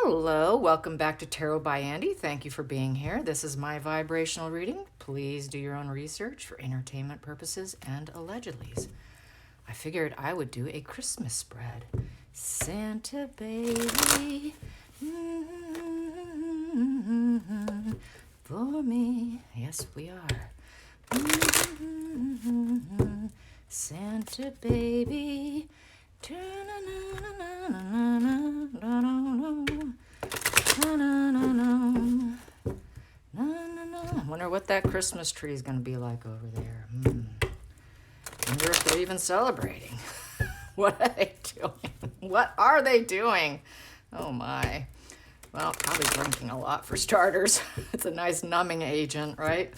Hello, welcome back to Tarot by Andy. Thank you for being here. This is my vibrational reading. Please do your own research for entertainment purposes and allegedlys. I figured I would do a Christmas spread. Santa baby, for me. Yes, we are. Santa baby. I wonder what that Christmas tree is going to be like over there. Wonder if they're even celebrating. What are they doing? What are they doing? Oh my. Well, probably drinking a lot for starters. It's a nice numbing agent, right?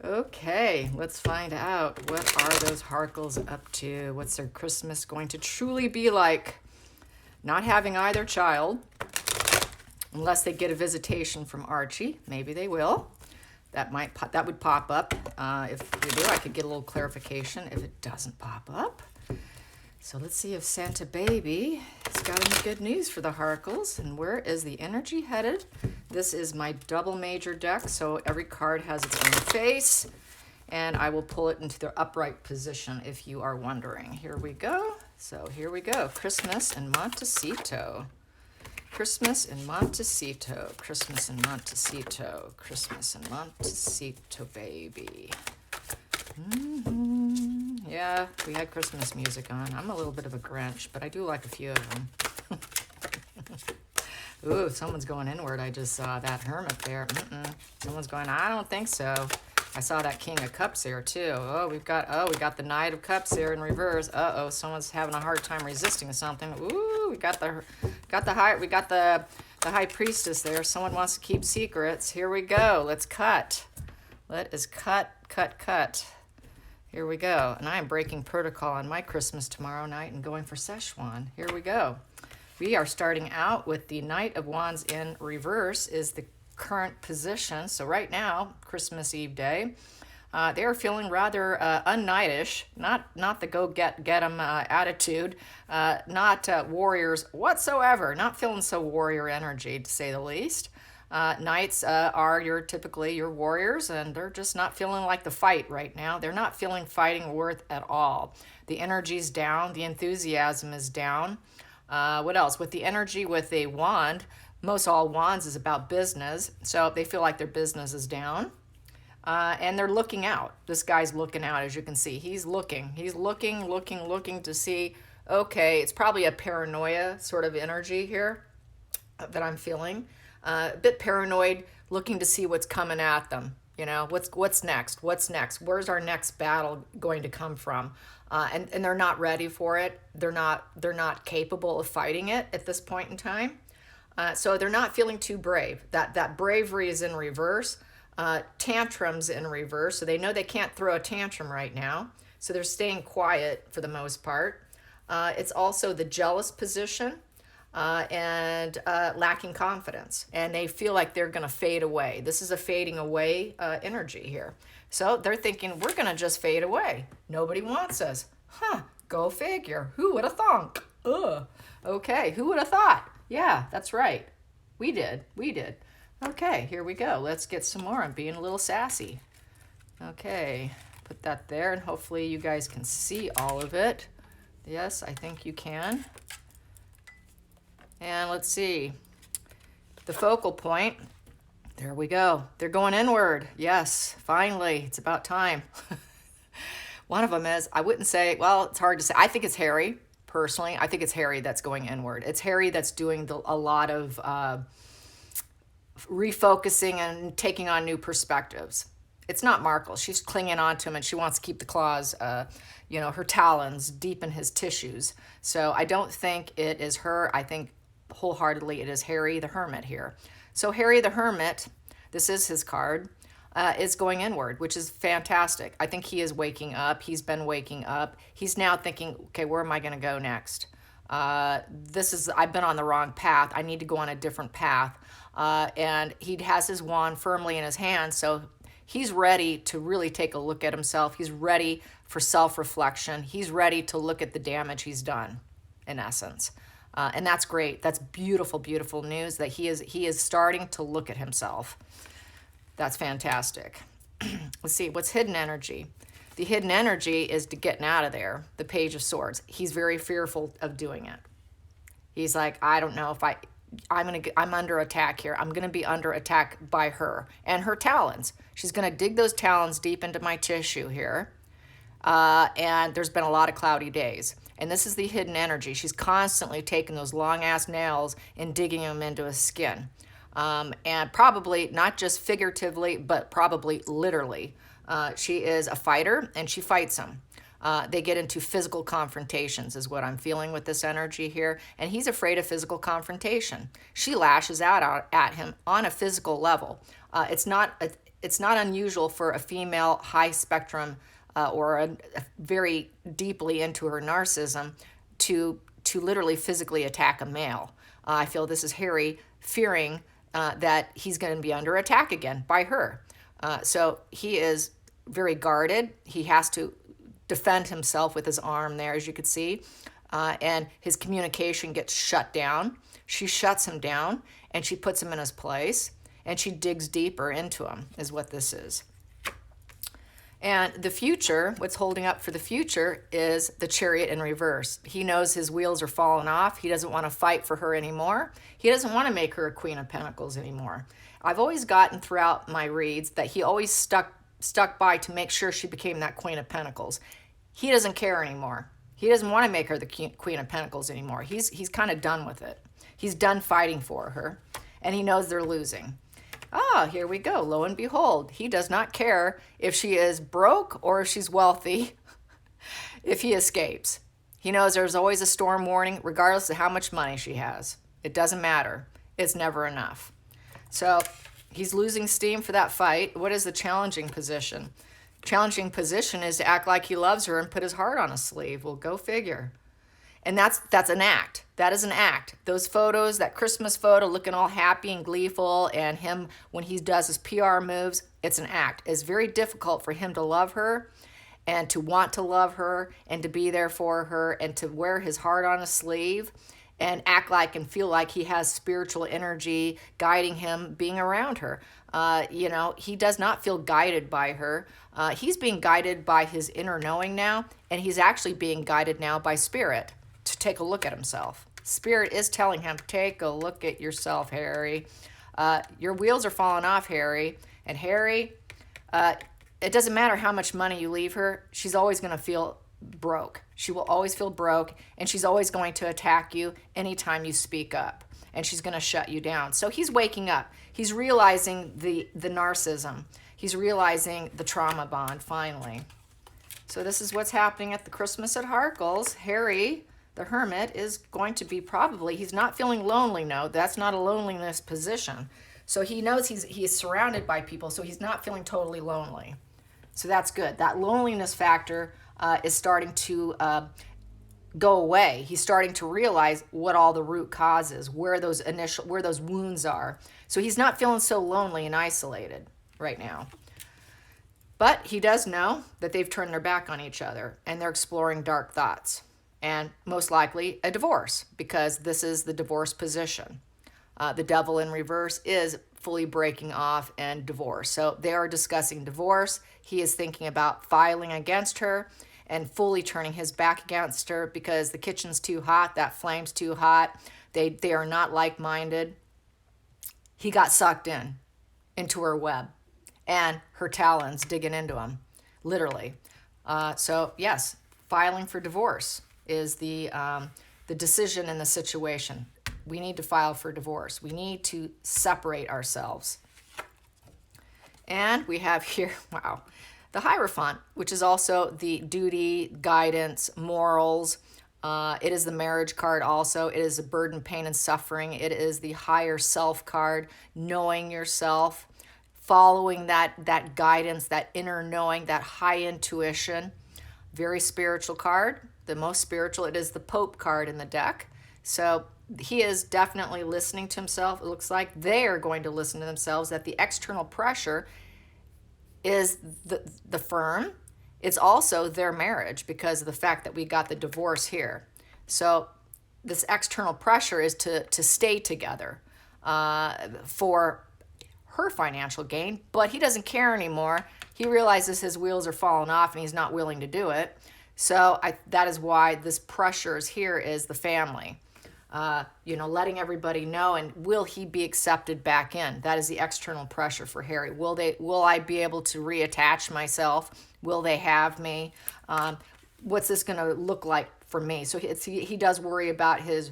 Okay, let's find out. What are those Harkles up to? What's their Christmas going to truly be like? Not having either child, unless they get a visitation from Archie. Maybe they will. That would pop up. If they do, I could get a little clarification if it doesn't pop up. So let's see if Santa Baby has got any good news for the Harkles. And where is the energy headed? This is my double major deck, so every card has its own face. And I will pull it into their upright position if you are wondering. Here we go. So here we go. Christmas in Montecito. Christmas in Montecito. Christmas in Montecito. Christmas in Montecito, baby. Yeah, we had Christmas music on. I'm a little bit of a Grinch, but I do like a few of them. Ooh, someone's going inward. I just saw that Hermit there. Someone's going, I don't think so. I saw that King of Cups there too. We got the Knight of Cups there in reverse. Someone's having a hard time resisting something. Ooh, we got the High Priestess there. Someone wants to keep secrets. Here we go. Let's cut. Let us cut. Here we go. And I am breaking protocol on my Christmas tomorrow night and going for Szechuan. Here we go. We are starting out with the Knight of Wands in reverse is the current position. So right now, Christmas Eve day, they are feeling rather unknightish, not the go get 'em attitude, not warriors whatsoever, not feeling so warrior energy to say the least. Knights are typically your warriors, and they're just not feeling like the fight right now. They're not feeling fighting worth at all. The energy's down, the enthusiasm is down. What else? With the energy with a wand, most all wands is about business, so they feel like their business is down. And they're looking out. This guy's looking out, as you can see. He's looking to see, okay, it's probably a paranoia sort of energy here that I'm feeling. A bit paranoid, looking to see what's coming at them. You know, what's next? What's next? Where's our next battle going to come from? And they're not ready for it. They're not capable of fighting it at this point in time. So they're not feeling too brave. That bravery is in reverse. Tantrums in reverse. So they know they can't throw a tantrum right now. So they're staying quiet for the most part. It's also the jealous position. And lacking confidence, and they feel like they're going to fade away. This is a fading away energy here. So they're thinking, we're going to just fade away. Nobody wants us. Go figure. Who would have thunk? Okay, who would have thought? Yeah, that's right. We did. Okay, here we go. Let's get some more. I'm being a little sassy. Okay, put that there, and hopefully you guys can see all of it. Yes, I think you can. And let's see, the focal point, there we go. They're going inward. Yes, finally, it's about time. One of them is, I wouldn't say, well, it's hard to say. I think it's Harry, personally. I think it's Harry that's going inward. It's Harry that's doing a lot of refocusing and taking on new perspectives. It's not Markle. She's clinging on to him, and she wants to keep the claws, her talons deep in his tissues. So I don't think it is her. I think wholeheartedly it is Harry the Hermit here. So Harry the Hermit, this is his card, is going inward, which is fantastic. I think he is waking up. He's been waking up. He's now thinking, okay, where am I going to go next? I've been on the wrong path. I need to go on a different path. And he has his wand firmly in his hand, so he's ready to really take a look at himself. He's ready for self-reflection. He's ready to look at the damage he's done, in essence. And that's great. That's beautiful, beautiful news that he is starting to look at himself. That's fantastic. Let's see, what's hidden energy? The hidden energy is to getting out of there, the Page of Swords. He's very fearful of doing it. He's like, I don't know if I'm under attack here. I'm gonna be under attack by her and her talons. She's gonna dig those talons deep into my tissue here. And there's been a lot of cloudy days. And this is the hidden energy. She's constantly taking those long ass nails and digging them into his skin. And probably not just figuratively, but probably literally. She is a fighter and she fights him. They get into physical confrontations is what I'm feeling with this energy here. And he's afraid of physical confrontation. She lashes out at him on a physical level. It's not unusual for a female high spectrum or very deeply into her narcissism to literally physically attack a male. I feel this is Harry fearing that he's going to be under attack again by her. So he is very guarded. He has to defend himself with his arm there, as you could see. And his communication gets shut down. She shuts him down, and she puts him in his place, and she digs deeper into him, is what this is. And the future, what's holding up for the future is the Chariot in reverse. He knows his wheels are falling off. He doesn't want to fight for her anymore. He doesn't want to make her a Queen of Pentacles anymore. I've always gotten throughout my reads that he always stuck by to make sure she became that Queen of Pentacles. He doesn't care anymore. He doesn't want to make her the Queen of Pentacles anymore. He's kind of done with it. He's done fighting for her, and he knows they're losing. Ah, here we go. Lo and behold, he does not care if she is broke or if she's wealthy if he escapes. He knows there's always a storm warning regardless of how much money she has. It doesn't matter. It's never enough. So he's losing steam for that fight. What is the challenging position? Challenging position is to act like he loves her and put his heart on his sleeve. Well, go figure. And that's an act. That is an act. Those photos, that Christmas photo looking all happy and gleeful, and him when he does his PR moves, it's an act. It's very difficult for him to love her and to want to love her and to be there for her and to wear his heart on his sleeve and act like and feel like he has spiritual energy guiding him being around her. He does not feel guided by her. He's being guided by his inner knowing now, and he's actually being guided now by spirit to take a look at himself. Spirit is telling him, take a look at yourself, Harry. Your wheels are falling off, Harry. And Harry, it doesn't matter how much money you leave her, she's always going to feel broke. She will always feel broke, and she's always going to attack you anytime you speak up, and she's going to shut you down. So he's waking up. He's realizing the narcissism. He's realizing the trauma bond, finally. So this is what's happening at the Christmas at Harkles. Harry, the Hermit, is going to be he's not feeling lonely, no. That's not a loneliness position. So he knows he is surrounded by people, so he's not feeling totally lonely. So that's good. That loneliness factor is starting to go away. He's starting to realize what all the root causes, where those wounds are. So he's not feeling so lonely and isolated right now. But he does know that they've turned their back on each other and they're exploring dark thoughts and most likely a divorce, because this is the divorce position. The Devil in reverse is fully breaking off and divorce. So they are discussing divorce. He is thinking about filing against her and fully turning his back against her because the kitchen's too hot, that flame's too hot. They are not like-minded. He got sucked into her web and her talons digging into him, literally. So yes, filing for divorce is the decision in the situation. We need to file for divorce. We need to separate ourselves. And we have here, wow, the Hierophant, which is also the duty, guidance, morals. It is the marriage card also. It is the burden, pain, and suffering. It is the higher self card, knowing yourself, following that guidance, that inner knowing, that high intuition. Very spiritual card. The most spiritual. It is the Pope card in the deck. So he is definitely listening to himself. It looks like they are going to listen to themselves, that the external pressure is the firm. It's also their marriage because of the fact that we got the divorce here. So this external pressure is to stay together for her financial gain, but he doesn't care anymore. He realizes his wheels are falling off and he's not willing to do it. So that is why this pressure is here, is the family. Letting everybody know, and will he be accepted back in? That is the external pressure for Harry. Will I be able to reattach myself? Will they have me? What's this going to look like for me? So he does worry about his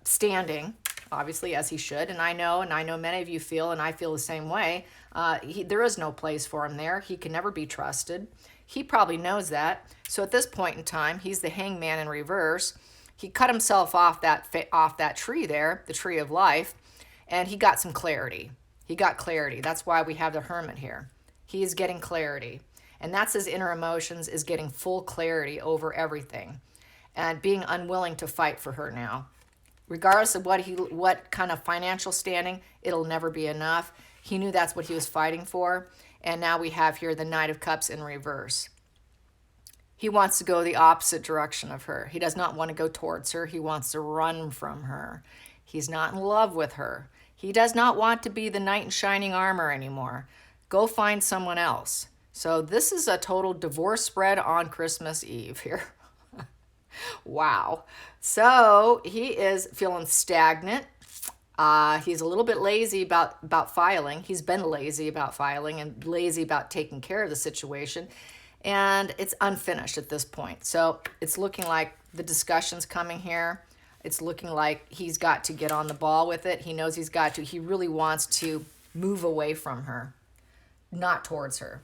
standing, obviously, as he should. And I know many of you feel, and I feel the same way. There is no place for him there. He can never be trusted. He probably knows that. So at this point in time, he's the hangman in reverse. He cut himself off that tree there, the tree of life, and he got some clarity. He got clarity. That's why we have the hermit here. He is getting clarity. And that's his inner emotions, is getting full clarity over everything and being unwilling to fight for her now. Regardless of what kind of financial standing, it'll never be enough. He knew that's what he was fighting for. And now we have here the Knight of Cups in reverse. He wants to go the opposite direction of her. He does not want to go towards her. He wants to run from her. He's not in love with her. He does not want to be the knight in shining armor anymore. Go find someone else. So this is a total divorce spread on Christmas Eve here. Wow. So he is feeling stagnant. He's a little bit lazy about filing. He's been lazy about filing and lazy about taking care of the situation. And it's unfinished at this point. So it's looking like the discussion's coming here. It's looking like he's got to get on the ball with it. He knows he's got to. He really wants to move away from her, not towards her.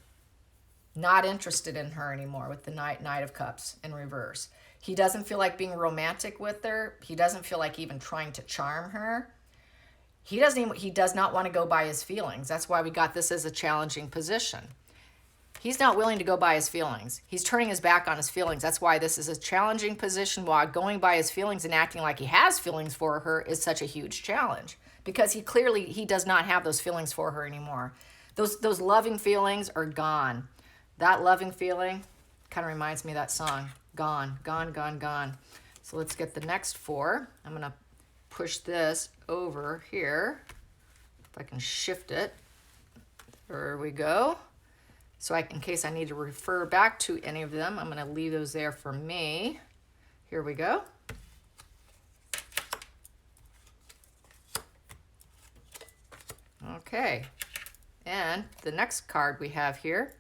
Not interested in her anymore with the Knight of Cups in reverse. He doesn't feel like being romantic with her. He doesn't feel like even trying to charm her. He does not want to go by his feelings. That's why we got this as a challenging position. He's not willing to go by his feelings. He's turning his back on his feelings. That's why this is a challenging position, while going by his feelings and acting like he has feelings for her is such a huge challenge, because he does not have those feelings for her anymore. Those loving feelings are gone. That loving feeling kind of reminds me of that song, Gone, Gone, Gone, Gone. So let's get the next 4. I'm going to push this over here. If I can shift it. There we go. So in case I need to refer back to any of them, I'm going to leave those there for me. Here we go. Okay. And the next card we have here.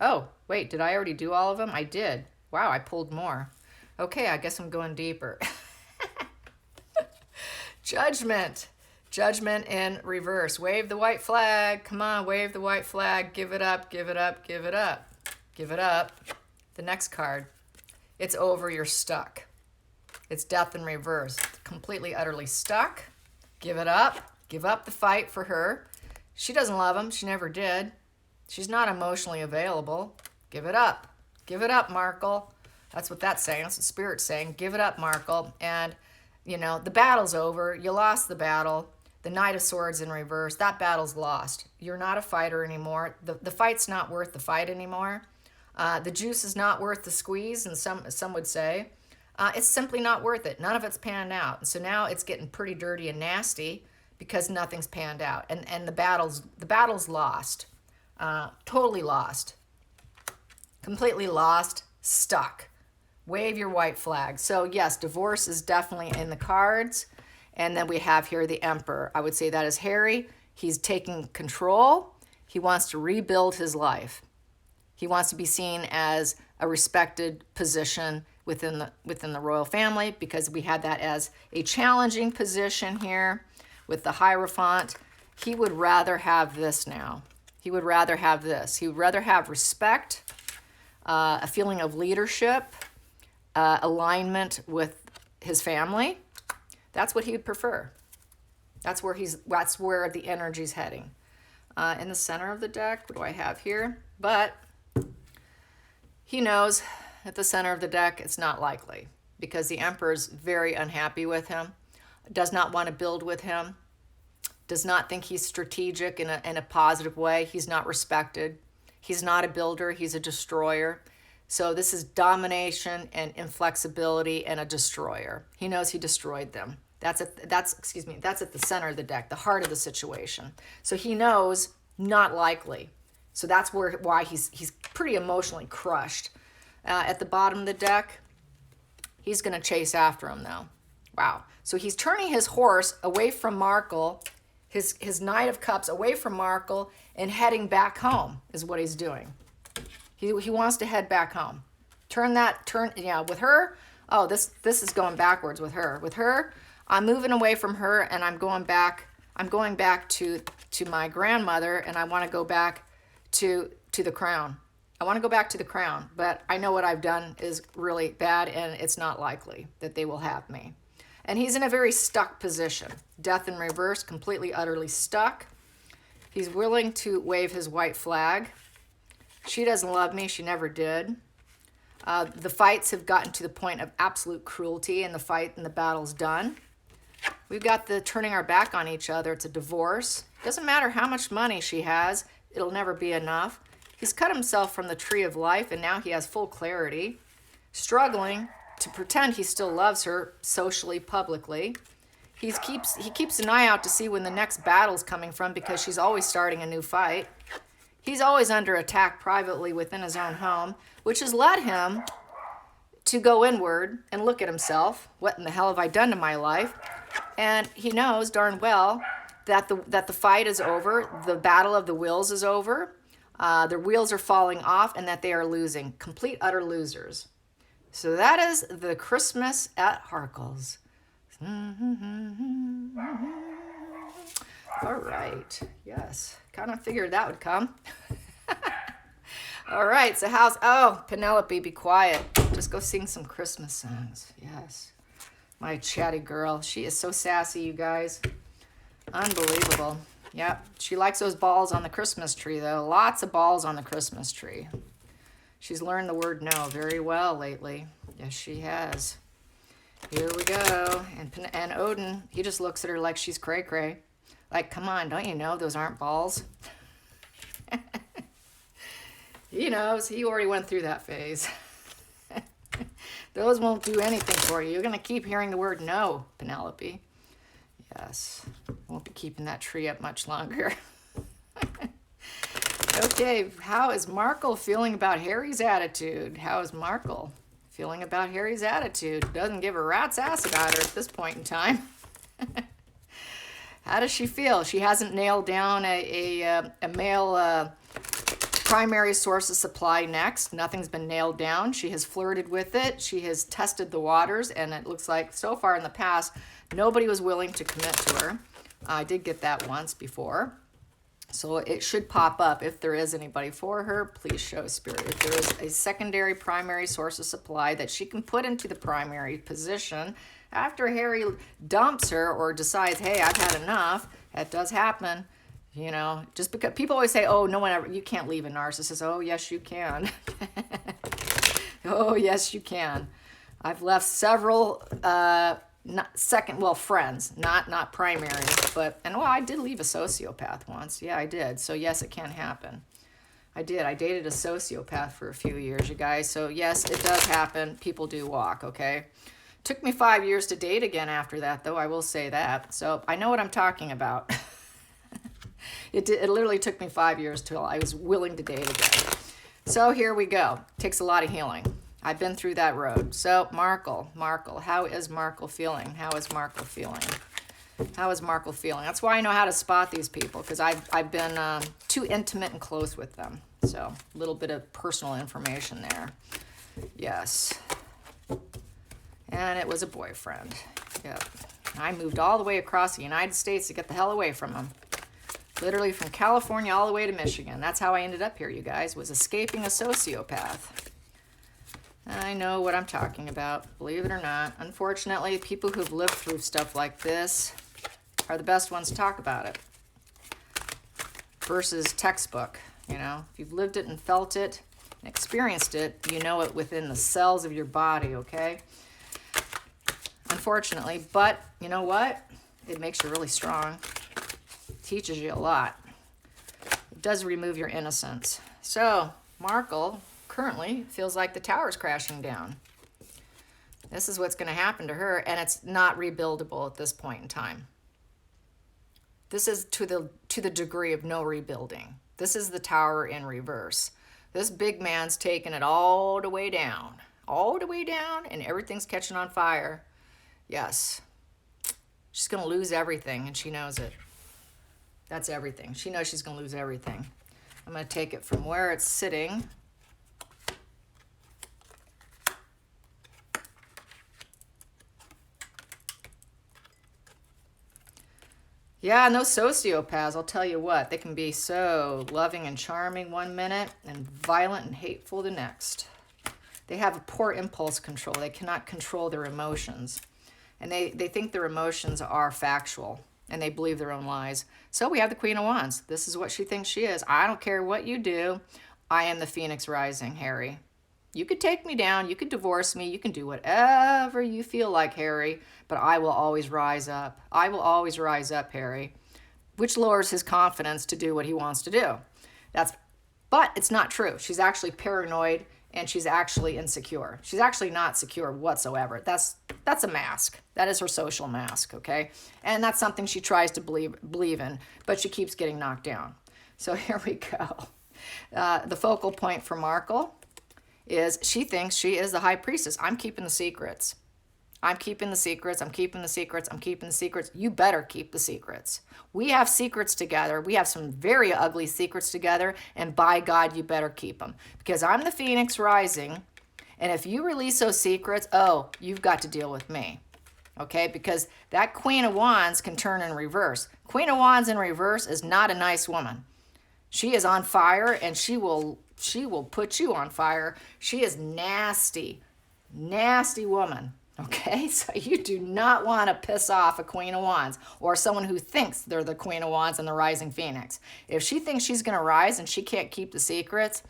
Oh, wait, did I already do all of them? I did. Wow, I pulled more. Okay, I guess I'm going deeper. Judgment. Judgment in reverse. Wave the white flag. Come on, wave the white flag. Give it up, give it up, give it up. Give it up. The next card. It's over, you're stuck. It's death in reverse. Completely, utterly stuck. Give it up. Give up the fight for her. She doesn't love him. She never did. She's not emotionally available. Give it up. Give it up, Markle. That's what that's saying. That's what Spirit's saying. Give it up, Markle. And, the battle's over. You lost the battle. The Knight of Swords in reverse. That battle's lost. You're not a fighter anymore. The fight's not worth the fight anymore. The juice is not worth the squeeze, and some would say. It's simply not worth it. None of it's panned out. And so now it's getting pretty dirty and nasty because nothing's panned out. And the battle's lost. Totally lost. Completely lost. Stuck. Wave your white flag. So yes, divorce is definitely in the cards. And then we have here the Emperor. I would say that is Harry. He's taking control. He wants to rebuild his life. He wants to be seen as a respected position within the royal family, because we had that as a challenging position here with the Hierophant. He would rather have this now. He would rather have this. He would rather have respect, a feeling of leadership, alignment with his family. That's what he would prefer. That's where the energy's heading. In the center of the deck, what do I have here? But he knows at the center of the deck it's not likely, because the Emperor's very unhappy with him, does not want to build with him, does not think he's strategic in a positive way. He's not respected. He's not a builder. He's a destroyer. So this is domination and inflexibility and a destroyer. He knows he destroyed them. That's at the center of the deck, the heart of the situation. So he knows not likely. So that's why he's pretty emotionally crushed. At the bottom of the deck, he's going to chase after him though. Wow. So he's turning his horse away from Markle, his Knight of Cups away from Markle, and heading back home is what he's doing. He wants to head back home. With her, oh, this is going backwards with her. With her, I'm moving away from her and I'm going back to my grandmother, and I want to go back to the crown. I want to go back to the crown, but I know what I've done is really bad, and it's not likely that they will have me. And he's in a very stuck position. Death in reverse, completely, utterly stuck. He's willing to wave his white flag. She doesn't love me. She never did. The fights have gotten to the point of absolute cruelty, and the battle's done. We've got the turning our back on each other. It's a divorce. Doesn't matter how much money she has. It'll never be enough. He's cut himself from the tree of life, and now he has full clarity, struggling to pretend he still loves her socially, publicly. He keeps an eye out to see when the next battle's coming from, because she's always starting a new fight. He's always under attack privately within his own home, which has led him to go inward and look at himself. What in the hell have I done to my life? And he knows darn well that the fight is over, the battle of the wills is over. Their wheels are falling off, and that they are losing. Complete, utter losers. So that is the Christmas at Harkle's. All right. Yes. Kind of figured that would come. All right. So Penelope, be quiet. Just go sing some Christmas songs. Yes. My chatty girl. She is so sassy, you guys. Unbelievable. Yep, she likes those balls on the Christmas tree, though. Lots of balls on the Christmas tree. She's learned the word no very well lately. Yes, she has. Here we go. And Odin, he just looks at her like she's cray-cray. Like, come on, don't you know those aren't balls? He knows. He already went through that phase. Those won't do anything for you. You're going to keep hearing the word no, Penelope. Yes, won't be keeping that tree up much longer. Okay, how is Markle feeling about Harry's attitude? How is Markle feeling about Harry's attitude? Doesn't give a rat's ass about her at this point in time. How does she feel? She hasn't nailed down a male primary source of supply next. Nothing's been nailed down. She has flirted with it. She has tested the waters, and it looks like so far in the past, nobody was willing to commit to her. I did get that once before. So it should pop up. If there is anybody for her, please show spirit. If there is a secondary primary source of supply that she can put into the primary position after Harry dumps her or decides, hey, I've had enough, that does happen. You know, just because people always say, oh, no one ever, you can't leave a narcissist. Oh, yes, you can. Oh, yes, you can. I've left several friends, not primary, I did leave a sociopath once. Yeah, I did. So yes, it can happen. I did. I dated a sociopath for a few years, you guys. So yes, it does happen. People do walk, okay? Took me 5 years to date again after that, though, I will say that. So I know what I'm talking about. It literally took me 5 years till I was willing to date again. So here we go. Takes a lot of healing. I've been through that road. So Markle, how is Markle feeling? How is Markle feeling? How is Markle feeling? That's why I know how to spot these people, because I've been too intimate and close with them. So a little bit of personal information there. Yes. And it was a boyfriend. Yep. I moved all the way across the United States to get the hell away from him. Literally from California all the way to Michigan. That's how I ended up here, you guys, was escaping a sociopath. I know what I'm talking about, believe it or not. Unfortunately, people who've lived through stuff like this are the best ones to talk about it. Versus textbook, you know. If you've lived it and felt it and experienced it, you know it within the cells of your body, okay? Unfortunately, but you know what? It makes you really strong. Teaches you a lot. It does remove your innocence. So, Markle, currently feels like the tower's crashing down. This is what's going to happen to her, and it's not rebuildable at this point in time. This is to the degree of no rebuilding. This is the tower in reverse. This big man's taking it all the way down, and everything's catching on fire. Yes. She's going to lose everything, and she knows it. That's everything. She knows she's going to lose everything. I'm going to take it from where it's sitting. Yeah, and those sociopaths, I'll tell you what, they can be so loving and charming one minute and violent and hateful the next. They have a poor impulse control. They cannot control their emotions. And they think their emotions are factual, and they believe their own lies. So we have the Queen of Wands. This is what she thinks she is. I don't care what you do. I am the Phoenix Rising, Harry. You could take me down. You could divorce me. You can do whatever you feel like, Harry. But I will always rise up. I will always rise up, Harry. Which lowers his confidence to do what he wants to do. But it's not true. She's actually paranoid, and she's actually insecure. She's actually not secure whatsoever. That's a mask. That is her social mask, okay? And that's something she tries to believe in, but she keeps getting knocked down. So here we go. The focal point for Markle is she thinks she is the high priestess. I'm keeping the secrets. I'm keeping the secrets. I'm keeping the secrets. I'm keeping the secrets. You better keep the secrets. We have secrets together. We have some very ugly secrets together, and by God, you better keep them. Because I'm the Phoenix Rising, and if you release those secrets, oh, you've got to deal with me. Okay? Because that Queen of Wands can turn in reverse. Queen of Wands in reverse is not a nice woman. She is on fire, and she will put you on fire. She is nasty, nasty woman. Okay, so you do not want to piss off a Queen of Wands or someone who thinks they're the Queen of Wands and the Rising Phoenix. If she thinks she's going to rise and she can't keep the secrets,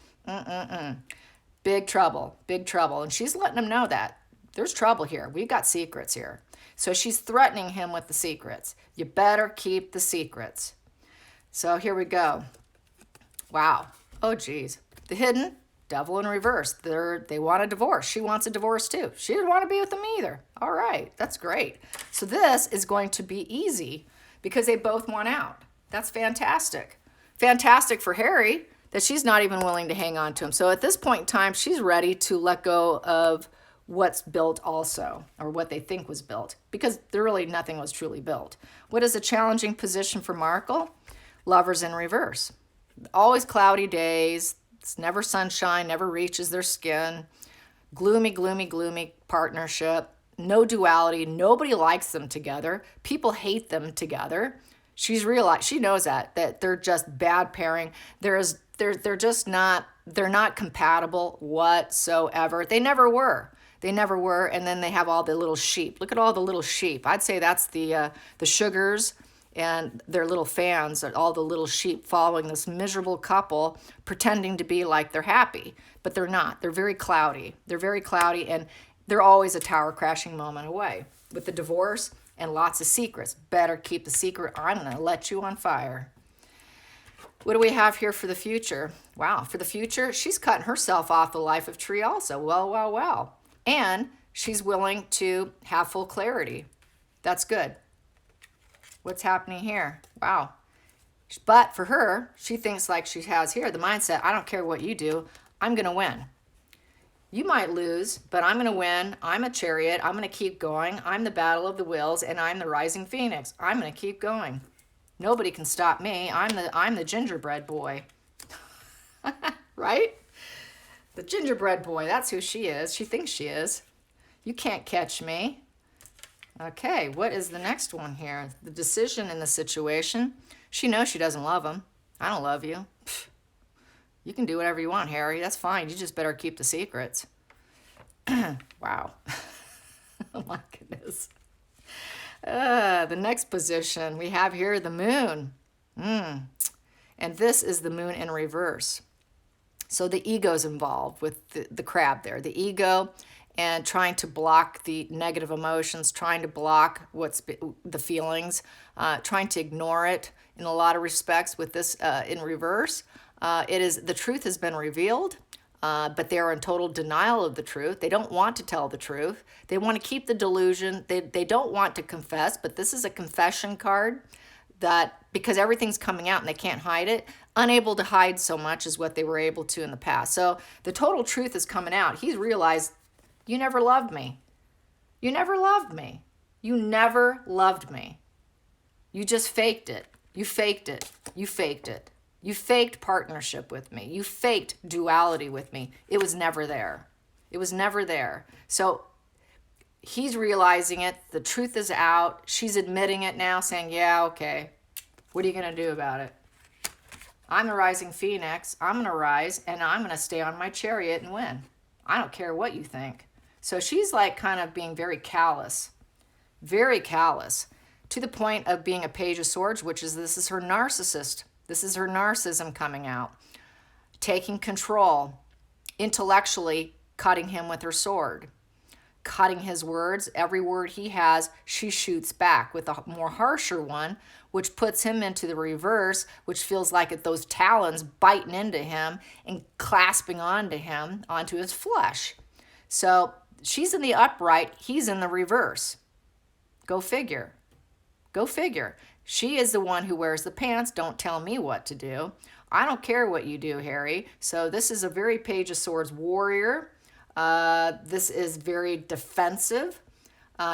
big trouble, big trouble. And she's letting him know that. There's trouble here. We've got secrets here. So she's threatening him with the secrets. You better keep the secrets. So here we go. Wow. Oh, geez. The hidden, devil in reverse. They want a divorce. She wants a divorce too. She didn't want to be with him either. All right. That's great. So this is going to be easy because they both want out. That's fantastic. Fantastic for Harry that she's not even willing to hang on to him. So at this point in time, she's ready to let go of what's built also, or what they think was built, because there really nothing was truly built. What is a challenging position for Markle? Lovers in reverse. Always cloudy days. It's never sunshine, never reaches their skin. Gloomy, gloomy, gloomy partnership. No duality. Nobody likes them together. People hate them together. She knows that they're just bad pairing. They're not compatible whatsoever. They never were. And then they have all the little sheep. Look at all the little sheep. I'd say that's the sugars and their little fans, all the little sheep following this miserable couple, pretending to be like they're happy, but they're not. They're very cloudy. And they're always a tower crashing moment away. With the divorce and lots of secrets. Better keep the secret. I'm going to let you on fire. What do we have here for the future? Wow, for the future, she's cutting herself off the life of tree also. Well. And she's willing to have full clarity. That's good. What's happening here? Wow. But for her, she thinks like she has here, the mindset, I don't care what you do, I'm going to win. You might lose, but I'm going to win. I'm a chariot. I'm going to keep going. I'm the battle of the wills, and I'm the rising phoenix. I'm going to keep going. Nobody can stop me. I'm the gingerbread boy. Right? The gingerbread boy, that's who she is. She thinks she is. You can't catch me. Okay, what is the next one here? The decision in the situation. She knows she doesn't love him. I don't love you. Pfft. You can do whatever you want, Harry. That's fine. You just better keep the secrets. Wow. Oh, my goodness. The next position we have here, the moon. And this is the moon in reverse. So the ego's involved with the crab there. The ego and trying to block the negative emotions, trying to block the feelings, trying to ignore it in a lot of respects with this in reverse. The truth has been revealed. but they're in total denial of the truth. They don't want to tell the truth. They want to keep the delusion. They don't want to confess, but this is a confession card that, because everything's coming out and they can't hide it, unable to hide so much as what they were able to in the past. So the total truth is coming out. He's realized, you never loved me. You never loved me. You never loved me. You just faked it. You faked it. You faked it. You faked partnership with me. You faked duality with me. It was never there. It was never there. So he's realizing it. The truth is out. She's admitting it now, saying, yeah, okay. What are you going to do about it? I'm the rising phoenix. I'm going to rise, and I'm going to stay on my chariot and win. I don't care what you think. So she's like kind of being very callous, to the point of being a page of swords, which is, this is her narcissist. This is her narcissism coming out, taking control, intellectually cutting him with her sword, cutting his words. Every word he has, she shoots back with a more harsher one, which puts him into the reverse, which feels like those talons biting into him and clasping onto him, onto his flesh. So she's in the upright, he's in the reverse. Go figure. Go figure. She is the one who wears the pants. Don't tell me what to do. I don't care what you do, Harry. So this is a very page of swords warrior. This is very defensive.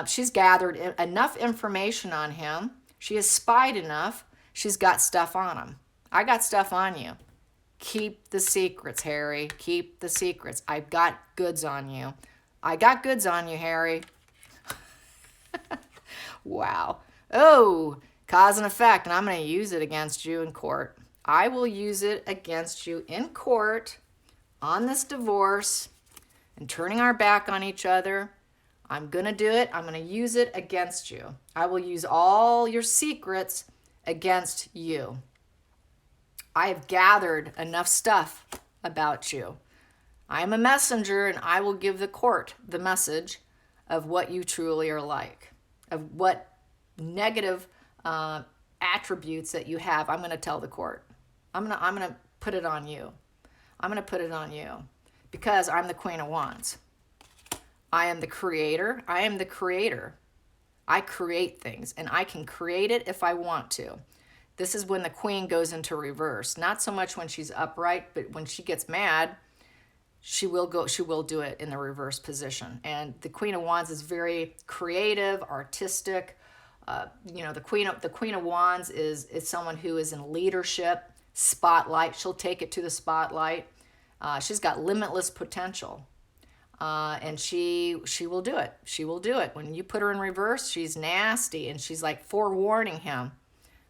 She's gathered enough information on him. She has spied enough. She's got stuff on him. I got stuff on you. Keep the secrets, Harry. Keep the secrets. I've got goods on you. I got goods on you, Harry. Wow. Oh, cause and effect, and I'm going to use it against you in court. I will use it against you in court on this divorce and turning our back on each other. I'm going to do it. I'm going to use it against you. I will use all your secrets against you. I have gathered enough stuff about you. I am a messenger, and I will give the court the message of what you truly are like, of what negative attributes that you have. I'm going to tell the court. I'm going to put it on you. I'm going to put it on you because I'm the Queen of Wands. I am the creator. I am the creator. I create things, and I can create it if I want to. This is when the queen goes into reverse. Not so much when she's upright, but when she gets mad, she will do it in the reverse position. And the Queen of Wands is very creative, artistic. The Queen of Wands is someone who is in leadership, spotlight. She'll take it to the spotlight. She's got limitless potential. And she will do it. She will do it. When you put her in reverse, she's nasty, and she's like forewarning him.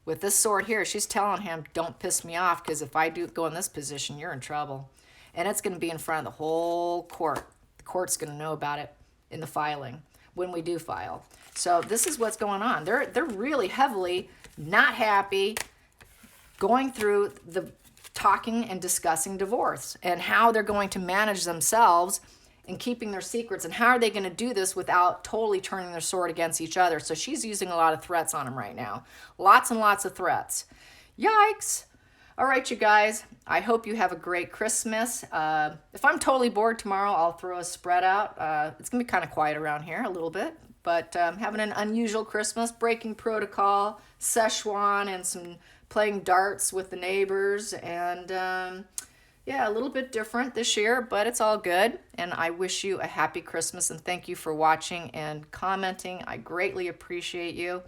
With this sword here, she's telling him, don't piss me off, because if I do go in this position, you're in trouble. And it's going to be in front of the whole court. The court's going to know about it in the filing, when we do file. So this is what's going on. They're really heavily not happy, going through the talking and discussing divorce and how they're going to manage themselves and keeping their secrets, and how are they going to do this without totally turning their sword against each other. So she's using a lot of threats on him right now. Lots and lots of threats. Yikes. All right, you guys, I hope you have a great Christmas. If I'm totally bored tomorrow, I'll throw a spread out. It's going to be kind of quiet around here a little bit, but having an unusual Christmas, breaking protocol, Szechuan, and some playing darts with the neighbors, and yeah, a little bit different this year, but it's all good. And I wish you a happy Christmas, and thank you for watching and commenting. I greatly appreciate you.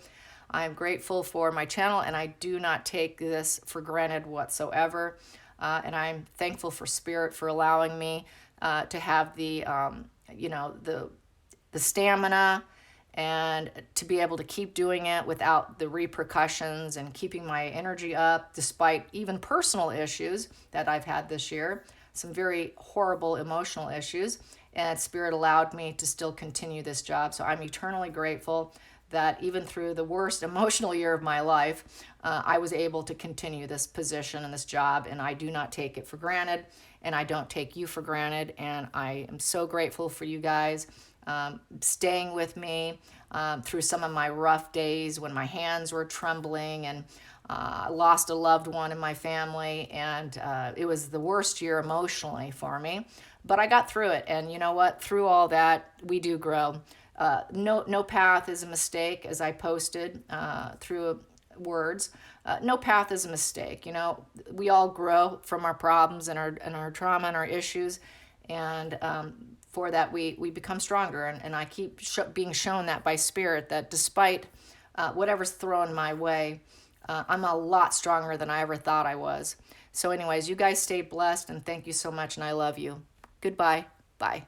I'm grateful for my channel, and I do not take this for granted whatsoever. And I'm thankful for Spirit for allowing me to have the stamina and to be able to keep doing it without the repercussions, and keeping my energy up despite even personal issues that I've had this year, some very horrible emotional issues, and Spirit allowed me to still continue this job. So I'm eternally grateful that even through the worst emotional year of my life, I was able to continue this position and this job, and I do not take it for granted, and I don't take you for granted, and I am so grateful for you guys. staying with me through some of my rough days when my hands were trembling, and I lost a loved one in my family, and it was the worst year emotionally for me. But I got through it, and you know what? Through all that, we do grow. No path is a mistake, as I posted through words. No path is a mistake. You know, we all grow from our problems and our trauma and our issues, and for that we become stronger. And I keep being shown that by Spirit, that despite whatever's thrown my way, I'm a lot stronger than I ever thought I was. So anyways, you guys stay blessed, and thank you so much, and I love you. Goodbye. Bye.